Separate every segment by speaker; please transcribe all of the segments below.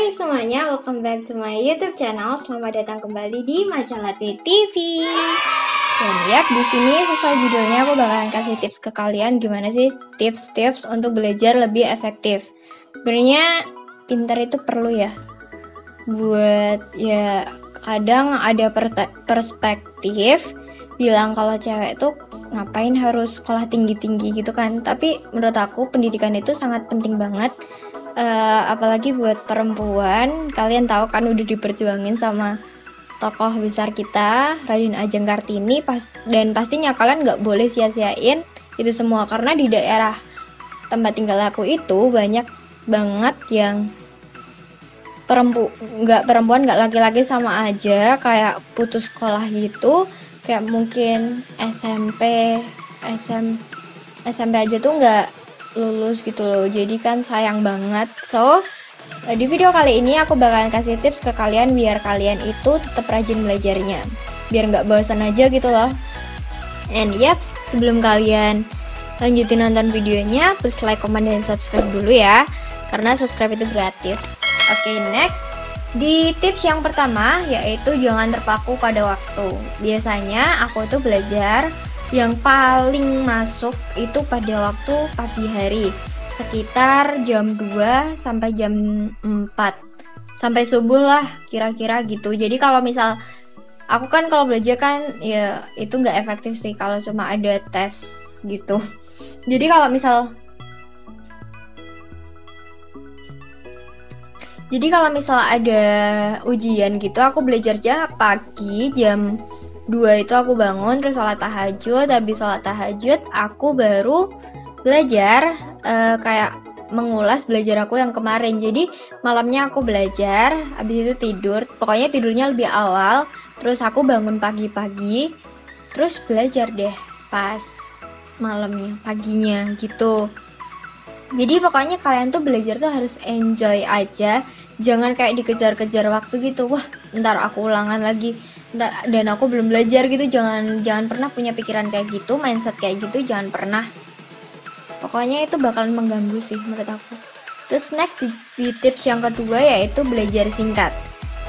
Speaker 1: Hai semuanya, welcome back to my YouTube channel. Selamat datang kembali di Majalati TV. Dan di sini sesuai judulnya aku bakalan kasih tips ke kalian gimana sih tips-tips untuk belajar lebih efektif. Sebenarnya pintar itu perlu ya. Buat ya kadang ada perspektif bilang kalau cewek itu ngapain harus sekolah tinggi-tinggi gitu kan. Tapi menurut aku pendidikan itu sangat penting banget. Apalagi buat perempuan, kalian tahu kan udah diperjuangin sama tokoh besar kita, Raden Ajeng Kartini, dan pastinya kalian nggak boleh sia-siain itu semua karena di daerah tempat tinggal aku itu banyak banget yang perempuan nggak laki-laki sama aja, kayak putus sekolah gitu, kayak mungkin SMP aja tuh nggak lulus gitu loh, jadi kan sayang banget. So di video kali ini aku bakalan kasih tips ke kalian biar kalian itu tetap rajin belajarnya, biar nggak bosan aja gitu loh. And sebelum kalian lanjutin nonton videonya, please like, comment, dan subscribe dulu ya, karena subscribe itu gratis. Oke, next di tips yang pertama yaitu jangan terpaku pada waktu. Biasanya aku tuh belajar yang paling masuk itu pada waktu pagi hari, sekitar jam 2 sampai jam 4 sampai subuh lah kira-kira gitu. Jadi kalau misal aku kan kalau belajar kan ya itu nggak efektif sih kalau cuma ada tes gitu. Jadi kalau misal ada ujian gitu, aku belajarnya pagi jam 2 itu aku bangun, terus sholat tahajud. Habis sholat tahajud aku baru belajar, kayak mengulas belajar aku yang kemarin. Jadi malamnya aku belajar, habis itu tidur. Pokoknya tidurnya lebih awal, terus aku bangun pagi-pagi, terus belajar deh pas malamnya, paginya gitu. Jadi pokoknya kalian tuh belajar tuh harus enjoy aja, jangan kayak dikejar-kejar waktu gitu. Wah, ntar aku ulangan lagi, dan aku belum belajar gitu. Jangan pernah punya pikiran kayak gitu, mindset kayak gitu, jangan pernah. Pokoknya itu bakalan mengganggu sih menurut aku. Terus next di tips yang kedua yaitu belajar singkat.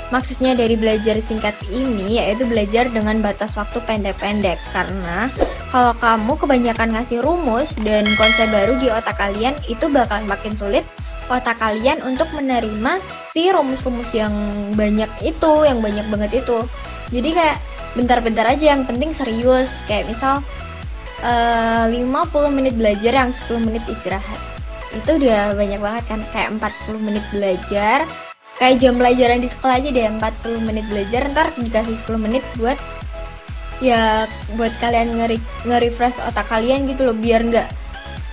Speaker 1: Maksudnya dari belajar singkat ini yaitu belajar dengan batas waktu pendek-pendek, karena kalau kamu kebanyakan ngasih rumus dan konsep baru di otak kalian, itu bakalan makin sulit otak kalian untuk menerima si rumus-rumus yang banyak itu, yang banyak banget itu. Jadi kayak bentar-bentar aja, yang penting serius. Kayak misal 50 menit belajar, yang 10 menit istirahat. Itu udah banyak banget kan, kayak 40 menit belajar. Kayak jam pelajaran di sekolah aja deh, 40 menit belajar, ntar dikasih 10 menit buat kalian nge-refresh otak kalian gitu loh, biar nggak,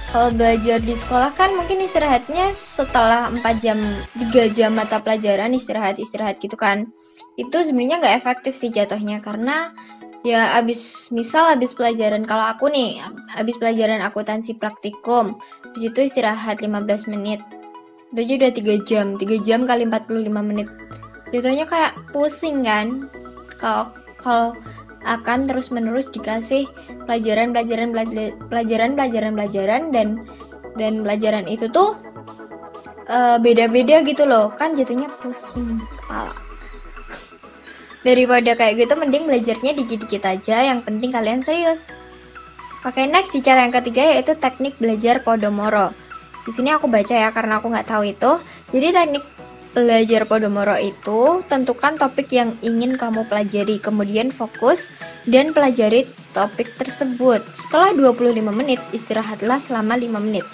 Speaker 1: kalau belajar di sekolah kan mungkin istirahatnya setelah 4 jam, 3 jam mata pelajaran istirahat gitu kan. Itu sebenarnya nggak efektif sih jatuhnya, karena ya abis pelajaran, kalau aku nih abis pelajaran akuntansi praktikum, habis itu istirahat 15 menit, itu aja udah 3 jam kali 45 menit. Jatuhnya kayak pusing kan kalau akan terus-menerus dikasih pelajaran dan pelajaran itu tuh beda-beda gitu loh, kan jatuhnya pusing kepala. Daripada kayak gitu, mending belajarnya dikit-dikit aja, yang penting kalian serius. Oke, next di cara yang ketiga yaitu teknik belajar Pomodoro. Di sini aku baca ya, karena aku nggak tahu itu. Jadi teknik belajar Pomodoro itu, tentukan topik yang ingin kamu pelajari, kemudian fokus dan pelajari topik tersebut. Setelah 25 menit, istirahatlah selama 5 menit.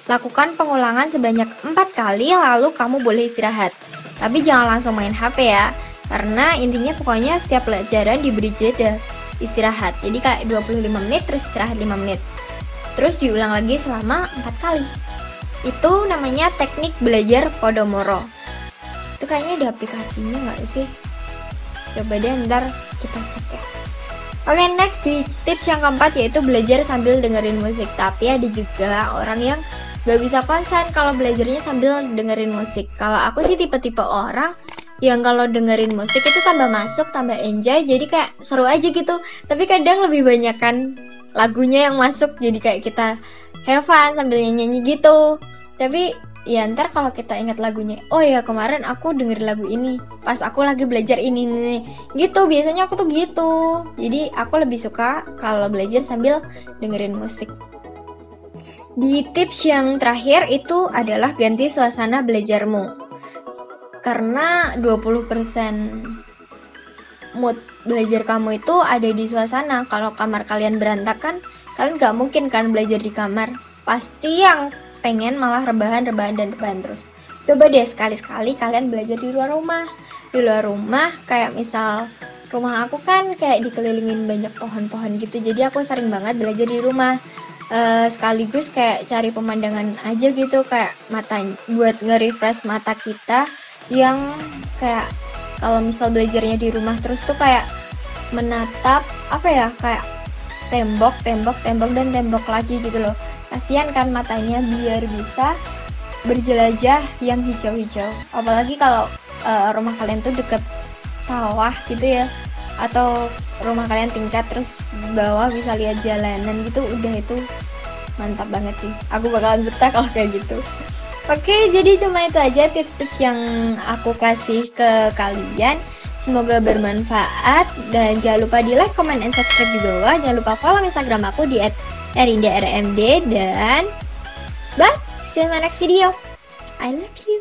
Speaker 1: Lakukan pengulangan sebanyak 4 kali, lalu kamu boleh istirahat. Tapi jangan langsung main HP ya, karena intinya pokoknya setiap pelajaran diberi jeda istirahat. Jadi kayak 25 menit, terus istirahat 5 menit. Terus diulang lagi selama 4 kali. Itu namanya teknik belajar Pomodoro. Itu kayaknya ada aplikasinya nggak sih? Coba deh ntar kita cek ya. Oke, next di tips yang keempat yaitu belajar sambil dengerin musik. Tapi ada juga orang yang nggak bisa konsen kalau belajarnya sambil dengerin musik. Kalau aku sih tipe-tipe orang yang kalau dengerin musik itu tambah masuk, tambah enjoy, jadi kayak seru aja gitu. Tapi kadang lebih banyak kan lagunya yang masuk, jadi kayak kita have fun sambil nyanyi gitu. Tapi ya ntar kalau kita ingat lagunya, oh ya kemarin aku dengerin lagu ini pas aku lagi belajar ini nih, gitu. Biasanya aku tuh gitu. Jadi aku lebih suka kalau belajar sambil dengerin musik. Di tips yang terakhir itu adalah ganti suasana belajarmu. Karena 20% mood belajar kamu itu ada di suasana. Kalau kamar kalian berantakan, kalian gak mungkin kan belajar di kamar. Pasti yang pengen malah rebahan terus. Coba deh sekali-sekali kalian belajar di luar rumah. Di luar rumah kayak misal rumah aku kan kayak dikelilingin banyak pohon-pohon gitu. Jadi aku sering banget belajar di rumah. Sekaligus kayak cari pemandangan aja gitu, kayak mata buat nge-refresh mata kita yang kayak kalau misal belajarnya di rumah terus tuh kayak menatap apa ya, kayak tembok dan tembok lagi gitu loh. Kasihan kan matanya, biar bisa berjelajah yang hijau-hijau. Apalagi kalau rumah kalian tuh deket sawah gitu ya, atau rumah kalian tingkat terus bawah bisa lihat jalanan gitu, udah itu mantap banget sih. Aku bakalan betah kalau kayak gitu. Oke, jadi cuma itu aja tips-tips yang aku kasih ke kalian. Semoga bermanfaat dan jangan lupa di like, comment, and subscribe di bawah. Jangan lupa follow Instagram aku di @erindarmd dan bye, see you in my next video. I love you.